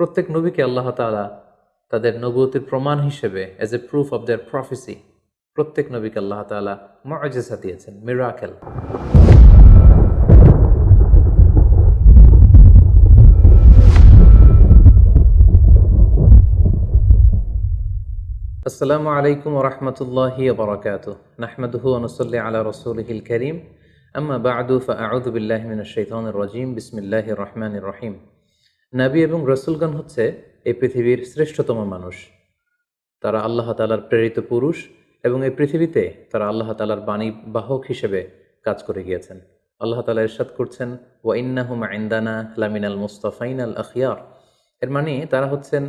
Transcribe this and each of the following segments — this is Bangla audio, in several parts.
প্রত্যেক নবীকে আল্লাহ তাআলা তাদের নবুয়তের প্রমাণ হিসেবে as a proof of their প্রফেসি প্রত্যেক নবীকে আল্লাহ তাআলা মুআজিজা দিয়েছেন, মিরাকেল। আসসালামু আলাইকুম ওয়া রাহমাতুল্লাহি ওয়া বারাকাতুহু। নাহমাদুহু ওয়া নুসাল্লি আলা রাসূলিহিল কারীম। আম্মা বা'দু ফাআউযু বিল্লাহি মিনাশ শাইতানির রাজীম। বিসমিল্লাহির রহমানির রহিম। নবী এবং রাসূলগণ হচ্ছে এই পৃথিবীর শ্রেষ্ঠতম মানুষ। তারা আল্লাহ তাআলার প্রেরিত পুরুষ এবং এই পৃথিবীতে তারা আল্লাহ তাআলার বাণী বাহক হিসেবে কাজ করে গিয়েছেন। আল্লাহ তাআলা ইরশাদ করছেন, ওয়া ইন্নাহুম ইনদানা লামিনাল মুস্তাফাইনাল আখিয়ার। এর মানে তারা হচ্ছেন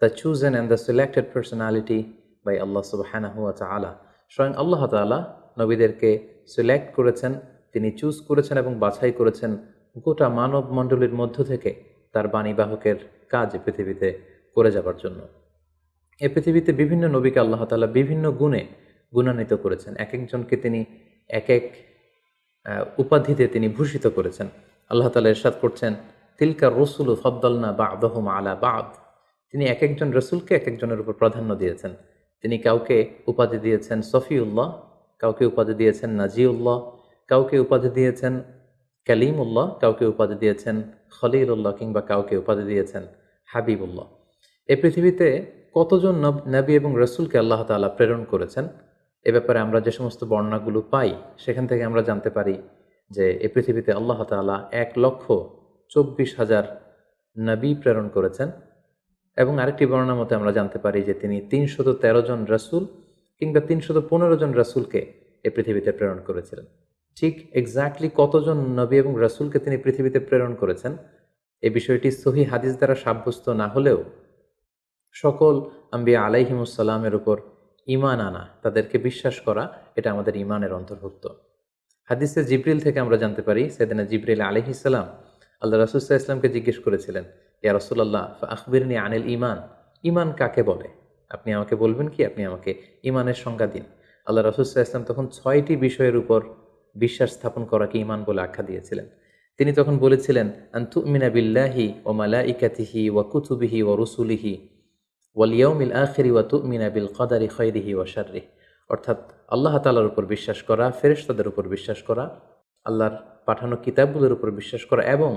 the chosen and the selected personality by Allah সুবহানাহু ওয়া তাআলা। স্বয়ং আল্লাহ তাআলা নবীদেরকে সিলেক্ট করেছেন, তিনি চুজ করেছেন এবং বাছাই করেছেন গোটা মানব মণ্ডলীর মধ্য থেকে তার বাণীবাহকের কাজ পৃথিবীতে করে যাবার জন্য। এই পৃথিবীতে বিভিন্ন নবীকে আল্লাহ তাআলা বিভিন্ন গুণে গুণান্বিত করেছেন। এক একজনকে তিনি এক এক উপাধিতে তিনি ভূষিত করেছেন। আল্লাহ তাআলা ইরশাদ করছেন, তিলকা রসুলু ফাদ্দালনা বা'দাহুম আলা বা'দ। তিনি এক একজন রসুলকে এক একজনের উপর প্রাধান্য দিয়েছেন। তিনি কাউকে উপাধি দিয়েছেন সফিউল্লাহ, কাউকে উপাধি দিয়েছেন নাজিউল্লাহ, কাউকে উপাধি দিয়েছেন কালিমুল্লাহ, কাউকে উপাধি দিয়েছেন খলিলুল্লাহ, কিংবা কাউকে উপাধি দিয়েছেন হাবিবুল্লাহ। এই পৃথিবীতে কতজন নবী এবং রসুলকে আল্লাহ তাআলা প্রেরণ করেছেন, এ ব্যাপারে আমরা যে সমস্ত বর্ণনাগুলো পাই সেখান থেকে আমরা জানতে পারি যে এই পৃথিবীতে আল্লাহ তাআলা 1,24,000 নবী প্রেরণ করেছেন। এবং আরেকটি বর্ণনা মতে আমরা জানতে পারি যে তিনি 313 জন রাসূল কিংবা 315 জন রাসূলকে এই পৃথিবীতে প্রেরণ করেছিলেন। ঠিক এক্স্যাক্টলি কতজন নবী এবং রাসূলকে তিনি পৃথিবীতে প্রেরণ করেছেন এই বিষয়টি সহিহ হাদিস দ্বারা সাব্যস্ত না হলেও সকল আম্বিয়া আলাইহিমুসসালামের উপর ঈমান আনা, তাদেরকে বিশ্বাস করা, এটা আমাদের ঈমানের অন্তর্ভুক্ত। হাদিসে জিবরিল থেকে আমরা জানতে পারি সাইয়েদনা জিবরিল আলাইহিস সালাম আল্লাহ রাসূল সাল্লাল্লাহু আলাইহি ওয়াসাল্লামকে জিজ্ঞেস করেছিলেন, ইয়া রাসূলুল্লাহ ফাআখবিরনি আনিল ঈমান। ঈমান কাকে বলে? আপনি আমাকে বলবেন কি? আপনি আমাকে ঈমানের সংজ্ঞা দিন। আল্লাহ রাসূল সাল্লাল্লাহু আলাইহি ওয়াসাল্লাম তখন 6টি বিষয়ের উপর বিশ্বাস স্থাপন করাকে ঈমান বলে আখ্যা দিয়েছিলেন। তিনি তখন বলেছিলেন, আন তুমিনা বিল্লাহি ওয়া মালাইকাতিহি ওয়া কুতুবিহি ওয়া রুসুলিহি ওয়াল ইয়াউমিল আখিরি ওয়া তুমিনা বিল কদারি খাইরিহি ওয়া শাররিহি। অর্থাৎ আল্লাহ তাআলার উপর বিশ্বাস করা, ফেরেশতাদের উপর বিশ্বাস করা, আল্লাহর পাঠানো কিতাবগুলোর উপর বিশ্বাস করা এবং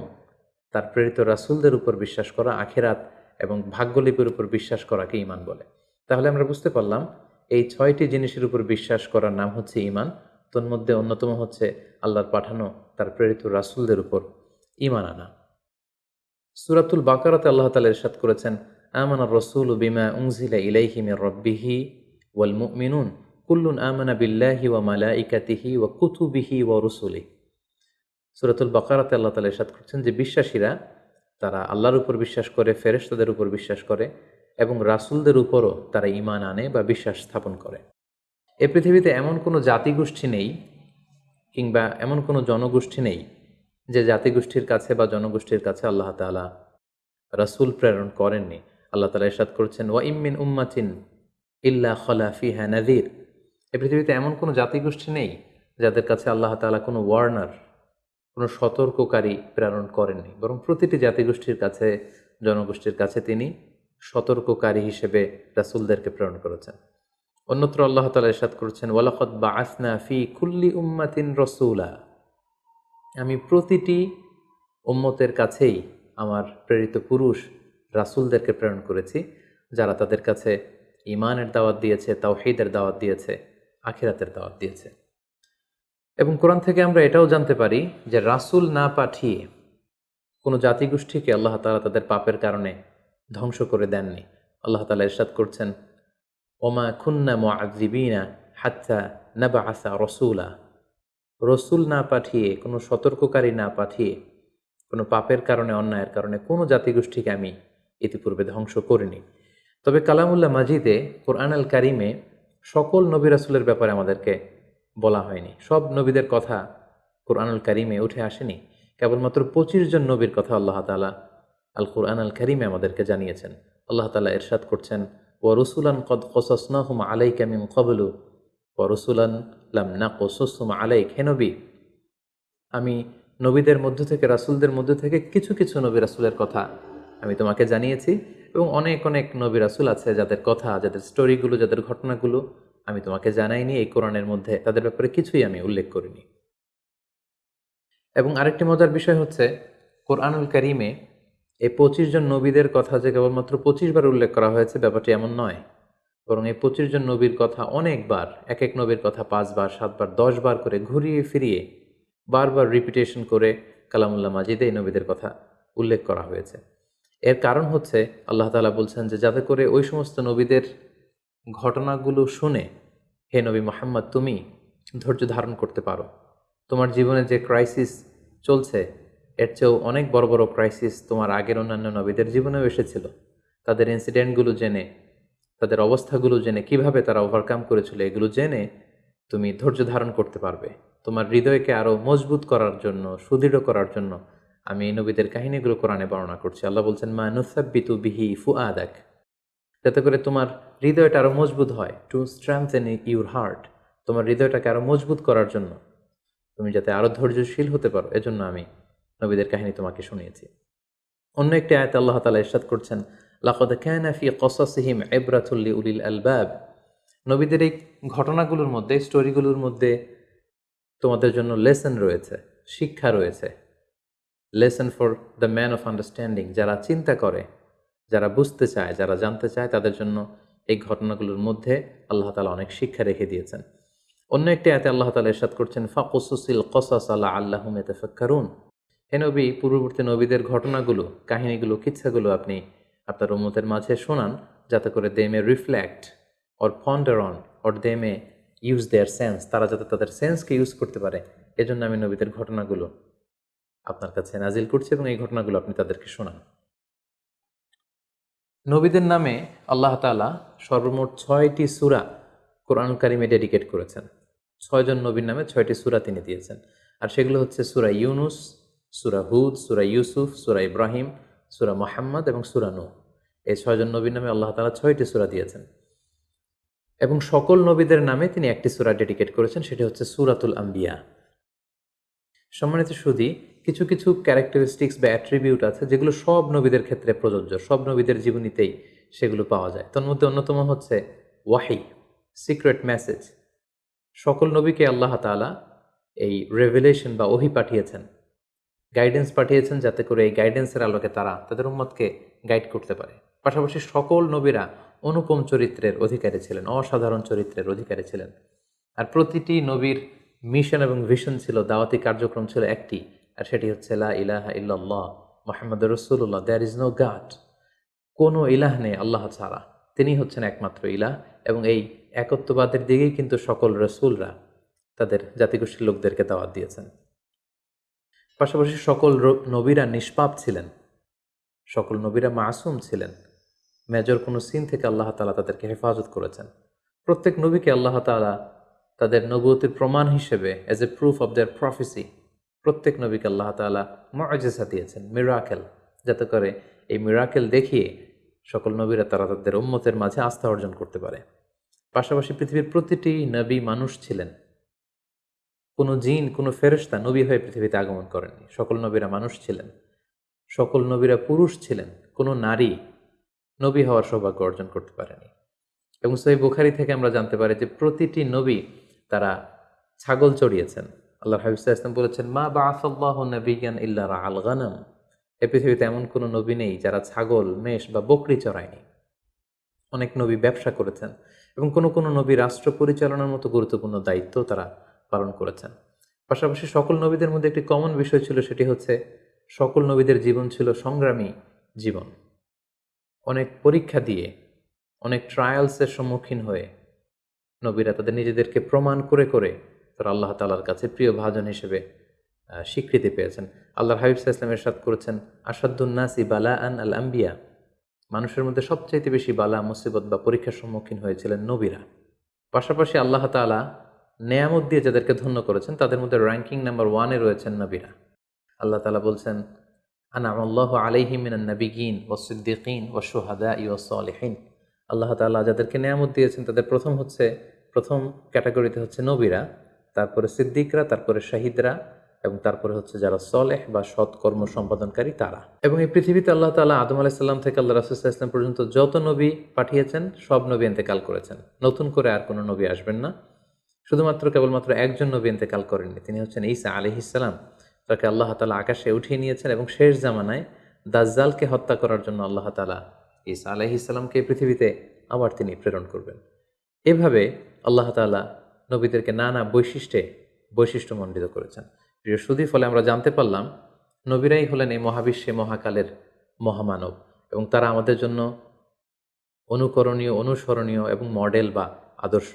তার প্রেরিত রাসূলদের উপর বিশ্বাস করা, আখিরাত এবং ভাগ্যলিপির উপর বিশ্বাস করাকে ঈমান বলে। তাহলে আমরা বুঝতে পারলাম এই 6টি জিনিসের উপর বিশ্বাস করার নাম হচ্ছে ঈমান। তন্মধ্যে অন্যতম হচ্ছে আল্লাহর পাঠানো তার প্রেরিত রাসূলদের উপর ঈমান আনা। সূরাতুল বাকারাতে আল্লাহ তাআলা ইরশাদ করেছেন, আমানার রাসূলু বিমা উনজিলা ইলাইহি মির রাব্বিহি ওয়াল মুমিনুন কুল্লুন আমানা বিল্লাহি ওয়া মালাইকাতিহি ওয়া কুতুবিহি ওয়া রুসুলিহি। সূরাতুল বাকারাতে আল্লাহ তাআলা ইরশাদ করছেন যে বিশ্বাসীরা তারা আল্লাহর উপর বিশ্বাস করে, ফেরেশতাদের উপর বিশ্বাস করে এবং রাসূলদের উপরও তারা ঈমান আনে বা বিশ্বাস স্থাপন করে। এই পৃথিবীতে এমন কোনো জাতিগোষ্ঠী নেই কিংবা এমন কোনো জনগোষ্ঠী নেই যে জাতিগোষ্ঠীর কাছে বা জনগোষ্ঠীর কাছে আল্লাহ তাআলা রাসূল প্রেরণ করেননি। আল্লাহ তাআলা ইরশাদ করেছেন, ওয়া ইম মিন উম্মাতিন ইল্লা খালা ফিহা নাযীর। এই পৃথিবীতে এমন কোনো জাতিগোষ্ঠী নেই যাদের কাছে আল্লাহ তাআলা কোনো ওয়ার্নার, কোনো সতর্ককারী প্রেরণ করেননি, বরং প্রতিটি জাতিগোষ্ঠীর কাছে, জনগোষ্ঠীর কাছে তিনি সতর্ককারী হিসেবে রাসূলদেরকে প্রেরণ করেছেন। অন্যত্র আল্লাহ তাআলা ইরশাদ করেছেন, ওয়ালাকাদ বাআসনা ফি কুল্লি উম্মাতিন রাসূলা। আমি প্রতিটি উম্মতের কাছেই আমার প্রেরিত পুরুষ রাসূলদেরকে প্রেরণ করেছি, যারা তাদের কাছে ঈমানের দাওয়াত দিয়েছে, তাওহীদের দাওয়াত দিয়েছে, আখিরাতের দাওয়াত দিয়েছে। এবং কোরআন থেকে আমরা এটাও জানতে পারি যে রাসূল না পাঠিয়ে কোনো জাতিগোষ্ঠীকে আল্লাহ তাআলা তাদের পাপের কারণে ধ্বংস করে দেননি। আল্লাহ তাআলা ইরশাদ করছেন, ওমা কুন্না মুআযিবিনা হাত্তা নাবআসা রাসূলা। রসুল না পাঠিয়ে, কোনো সতর্ককারী না পাঠিয়ে, কোনো পাপের কারণে, অন্যায়ের কারণে কোনো জাতিগোষ্ঠীকে আমি ইতিপূর্বে ধ্বংস করিনি। তবে কালামুল্লাহ মাজিদে, কোরআন আল কারিমে সকল নবী রাসূলের ব্যাপারে আমাদেরকে বলা হয়নি। সব নবীদের কথা কোরআনুল কারিমে উঠে আসেনি। কেবলমাত্র 25 জন নবীর কথা আল্লাহ তাআলা আল কোরআন আল কারিমে আমাদেরকে জানিয়েছেন। আল্লাহ তাআলা ইরশাদ করছেন, ওয়া রুসুলান কদ কসাসনাহুম আলাইকা মিন ক্বাবলু ওয়া রুসুলান লাম নাকসুসহুম আলাইক। হে নবী, আমি নবীদের মধ্য থেকে, রাসূলদের মধ্য থেকে কিছু কিছু নবী রাসূলের কথা আমি তোমাকে জানিয়েছি, এবং অনেক অনেক নবী রাসূল আছে যাদের কথা, যাদের স্টোরিগুলো, যাদের ঘটনাগুলো আমি তোমাকে জানাইনি, এই কোরআনের মধ্যে তাদের ব্যাপারে কিছুই আমি উল্লেখ করিনি। এবং আরেকটি মজার বিষয় হচ্ছে, কোরআনুল কারীমে এই 25 জন নবীদের কথা যে কেবলমাত্র 25 বার উল্লেখ করা হয়েছে ব্যাপারটি এমন নয়, বরং এই 25 জন নবীর কথা অনেকবার, এক এক নবীর কথা 5 বার, 7 বার, 10 বার করে ঘুরিয়ে ফিরিয়ে বারবার রিপিটেশন করে কালামুল্লাহ মাজিদে এই নবীদের কথা উল্লেখ করা হয়েছে। এর কারণ হচ্ছে আল্লাহ তাআলা বলছেন যে যাতে করে ওই সমস্ত নবীদের ঘটনাগুলো শুনে হে নবী মুহাম্মদ তুমি ধৈর্য ধারণ করতে পারো। তোমার জীবনে যে ক্রাইসিস চলছে এর চেয়েও অনেক বড় বড় ক্রাইসিস তোমার আগের অন্যান্য নবীদের জীবনেও এসেছিল। তাদের ইনসিডেন্টগুলো জেনে, তাদের অবস্থাগুলো জেনে, কিভাবে তারা ওভারকাম করেছিল এগুলো জেনে তুমি ধৈর্য ধারণ করতে পারবে। তোমার হৃদয়কে আরও মজবুত করার জন্য, সুদৃঢ় করার জন্য আমি এই নবীদের কাহিনীগুলো কোরআনে বর্ণনা করছি। আল্লাহ বলছেন মা নুসাব্বিতু বিহি ফুআদাক, যাতে করে তোমার হৃদয়টা আরও মজবুত হয়, টু স্ট্রেংথেন ইউর হার্ট, তোমার হৃদয়টাকে আরও মজবুত করার জন্য, তুমি যাতে আরও ধৈর্যশীল হতে পারো, এজন্য আমি নবীদের কাহিনী তোমাকে শুনিয়েছি। অন্য একটি আয়াতে আল্লাহ তাআলা ইরশাদ করছেন লাকাদ কানা ফি কসাসিহিম ইবরাতুল লিউলিল আলবাব, নবীদের এই ঘটনাগুলোর মধ্যে, স্টোরিগুলোর মধ্যে তোমাদের জন্য লেসন রয়েছে, শিক্ষা রয়েছে। Lesson for the man of understanding, যারা চিন্তা করে, যারা বুঝতে চায়, যারা জানতে চায়, তাদের জন্য এই ঘটনাগুলোর মধ্যে আল্লাহ তাআলা অনেক শিক্ষা রেখে দিয়েছেন। অন্য একটি আয়াতে আল্লাহ তাআলা ইরশাদ করছেন ফাকুসুসিল কসাস লাআল্লাহুম ইয়াতাফাক্কারুন, হে নবী পূর্ববর্তী নবীদের ঘটনাগুলো, কাহিনীগুলো, কিচ্ছাগুলো আপনি আপনার উম্মতের মাঝে শোনান, যাতে করে they may reflect or ponder on or they may use their sense, তারা যাতে তাদের সেন্সকে ইউজ করতে পারে, এজন্য আমি নবীদের ঘটনাগুলো আপনার কাছে নাজিল করছি এবং এই ঘটনাগুলো আপনি তাদেরকে শোনান। নবীদের নামে আল্লাহ তাআলা সর্বমোট 6টি সূরা কোরআনুল কারীমে ডেডিকেট করেছেন। 6 জন নবীর নামে 6টি সূরা তিনি দিয়েছেন, আর সেগুলো হচ্ছে সূরা ইউনুস, সূরা হুদ, সূরা ইউসুফ, সূরা ইব্রাহিম, সূরা মুহাম্মদ এবং সূরা নূহ। এই 6 জন নবীর নামে আল্লাহ তাআলা 6টি সূরা দিয়েছেন, এবং সকল নবীদের নামে তিনি একটি সূরা ডেডিকেট করেছেন, সেটি হচ্ছে সূরাতুল আম্বিয়া। সম্মানিত সুধী, কিছু কিছু ক্যারেক্টারিস্টিক্স বা অ্যাট্রিবিউট আছে যেগুলো সব নবীদের ক্ষেত্রে প্রযোজ্য, সব নবীদের জীবনীতেই সেগুলো পাওয়া যায়। তার মধ্যে অন্যতম হচ্ছে ওয়াহি, সিক্রেট মেসেজ। সকল নবীকে আল্লাহ তাআলা এই রেভেলেশন বা ওহী পাঠিয়েছেন, গাইডেন্স পাঠিয়েছেন, যাতে করে এই গাইডেন্সের আলোকে তারা তাদের উম্মতকে গাইড করতে পারে। পাশাপাশি সকল নবীরা অনুপম চরিত্রের অধিকারী ছিলেন, অসাধারণ চরিত্রের অধিকারী ছিলেন। আর প্রতিটি নবীর মিশন এবং ভিশন ছিল, দাওয়াতি কার্যক্রম ছিল একটি, আর সেটি হচ্ছে লা ইলাহা ইল্লাল্লাহ মুহাম্মাদুর রাসূলুল্লাহ, দেয়ার ইজ নো গড, কোনো ইলাহ নেই আল্লাহ ছাড়া, তিনি হচ্ছেন একমাত্র ইলাহ। এবং এই একত্ববাদের দিকেই কিন্তু সকল রাসূলরা তাদের জাতিগোষ্ঠীর লোকদেরকে দাওয়াত দিয়েছেন। পাশাপাশি সকল নবীরা নিষ্পাপ ছিলেন, সকল নবীরা মাসুম ছিলেন, মেজর কোনো সিন থেকে আল্লাহ তাআলা তাদেরকে হেফাজত করেছেন। প্রত্যেক নবীকে আল্লাহ তাআলা তাদের নবুয়তের প্রমাণ হিসেবে, as a proof of their প্রফেসি, প্রত্যেক নবীকে আল্লাহ তাআলা মুআজিজা দিয়েছেন, মিরাকেল, যাতে করে এই মিরাকেল দেখিয়ে সকল নবীরা তারা তাদের উম্মতের মাঝে আস্থা অর্জন করতে পারে। পাশাপাশি পৃথিবীর প্রতিটি নবী মানুষ ছিলেন, কোনো জিন, কোনো ফেরেশতা নবী হয়ে পৃথিবীতে আগমন করেননি, সকল নবীরা মানুষ ছিলেন, সকল নবীরা পুরুষ ছিলেন, কোনো নারী নবী হওয়ার সৌভাগ্য অর্জন করতে পারেনি। এবং সহিহ বুখারী থেকে আমরা জানতে পারি যে প্রতিটি নবী তারা ছাগল চড়িয়েছেন। আল্লাহ হাবিব সাল্লাল্লাহু আলাইহি ওয়াসাল্লাম বলেছেন মা বাআসাল্লাহু নাবিয়্যান ইল্লা রাআল গানাম, এই পৃথিবীতে এমন কোনো নবী নেই যারা ছাগল, মেষ বা বকরি চড়ায়নি। অনেক নবী ব্যবসা করেছেন, এবং কোনো কোনো নবী রাষ্ট্র পরিচালনার মতো গুরুত্বপূর্ণ দায়িত্ব তারা পালন করেছেন। পাশাপাশি সকল নবীদের মধ্যে একটি কমন বিষয় ছিল, সেটি হচ্ছে সকল নবীদের জীবন ছিল সংগ্রামী জীবন। অনেক পরীক্ষা দিয়ে, অনেক ট্রায়ালসের সম্মুখীন হয়ে নবীরা তাদের নিজেদেরকে প্রমাণ করে করে তারা আল্লাহ তাআলার কাছে প্রিয় ভাজন হিসেবে স্বীকৃতি পেয়েছেন। আল্লাহর হাবিব সাল্লাল্লাহু আলাইহি ওয়াসাল্লাম ইরশাদ করেছেন আশাদ্দুন নাসি বালাআন আল আম্বিয়া, মানুষের মধ্যে সবচাইতে বেশি বালা, মুসিবত বা পরীক্ষার সম্মুখীন হয়েছিলেন নবীরা। পাশাপাশি আল্লাহ তাআলা নেয়ামত দিয়ে যাদেরকে ধন্য করেছেন তাদের মধ্যে র্যাঙ্কিং নাম্বার 1-এ রয়েছেন নবীরা। আল্লাহ তাআলা বলছেন আনআমাল্লাহু আলাইহিম মিনান নাবিয়্যিন ওয়াস সিদ্দীকিন ওয়াশ শুহাদাই ওয়াস সালিহিন। আল্লাহ তাআলা যাদেরকে নেয়ামত দিয়েছেন তাদের প্রথম ক্যাটাগরিতে হচ্ছে নবীরা, তারপরে সিদ্দিকরা, তারপরে শাহিদরা, এবং তারপরে হচ্ছে যারা সলেহ বা সৎ কর্ম সম্পাদনকারী তারা। এবং এই পৃথিবীতে আল্লাহ তাআলা আদম আলাইহিস সালাম থেকে আল্লাহ রাসূল সাল্লাল্লাহু আলাইহি ওয়াসাল্লাম পর্যন্ত যত নবী পাঠিয়েছেন সব নবী ইন্তেকাল করেছেন, নতুন করে আর কোনো নবী আসবেন না। শুধুমাত্র কেবলমাত্র একজন নবী ইন্তেকাল করেননি, তিনি হচ্ছেন ঈসা আলাইহিস সালাম। তাকে আল্লাহ তাআলা আকাশে উঠিয়ে নিয়েছেন এবং শেষ জামানায় দাজ্জালকে হত্যা করার জন্য আল্লাহ তাআলা ঈসা আলাইহিস সালামকে পৃথিবীতে আবার তিনি প্রেরণ করবেন। এভাবে আল্লাহ তাআলা নবীদেরকে নানা বৈশিষ্ট্যমণ্ডিত করেছেন। প্রিয় সুধী, ফলে আমরা জানতে পারলাম নবীরাই হলেন এই মহাবিশ্বে মহাকালের মহামানব এবং তারা আমাদের জন্য অনুকরণীয়, অনুসরণীয় এবং মডেল বা আদর্শ।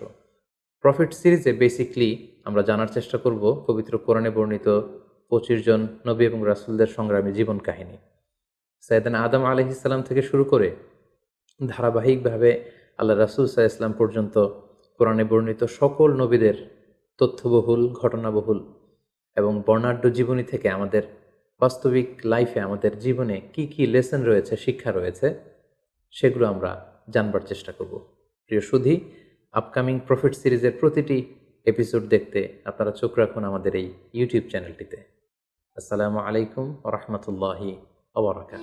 প্রফিট সিরিজে বেসিকলি আমরা জানার চেষ্টা করব পবিত্র কোরআনে বর্ণিত 25 জন নবী এবং রাসূলদের সংগ্রামী জীবন কাহিনী। সাইয়েদনা আদম আলাইহিস সালাম থেকে শুরু করে ধারাবাহিকভাবে আল্লাহ রাসূল সাল্লাল্লাহু আলাইহি ওয়াসাল্লাম পর্যন্ত কোরআনে বর্ণিত সকল নবীদের তথ্যবহুল, ঘটনাবহুল এবং বর্ণাঢ্য জীবনী থেকে আমাদের বাস্তবিক লাইফে, আমাদের জীবনে কি কি লেসন রয়েছে, শিক্ষা রয়েছে, সেগুলো আমরা জানবার চেষ্টা করব। প্রিয় সুধী, আপকামিং প্রফিট সিরিজের প্রতিটি এপিসোড দেখতে আপনারা চোখ রাখুন আমাদের এই ইউটিউব চ্যানেলটিতে। আসসালামু আলাইকুম ওয়া রাহমাতুল্লাহি ওয়া বারাকাতুহু।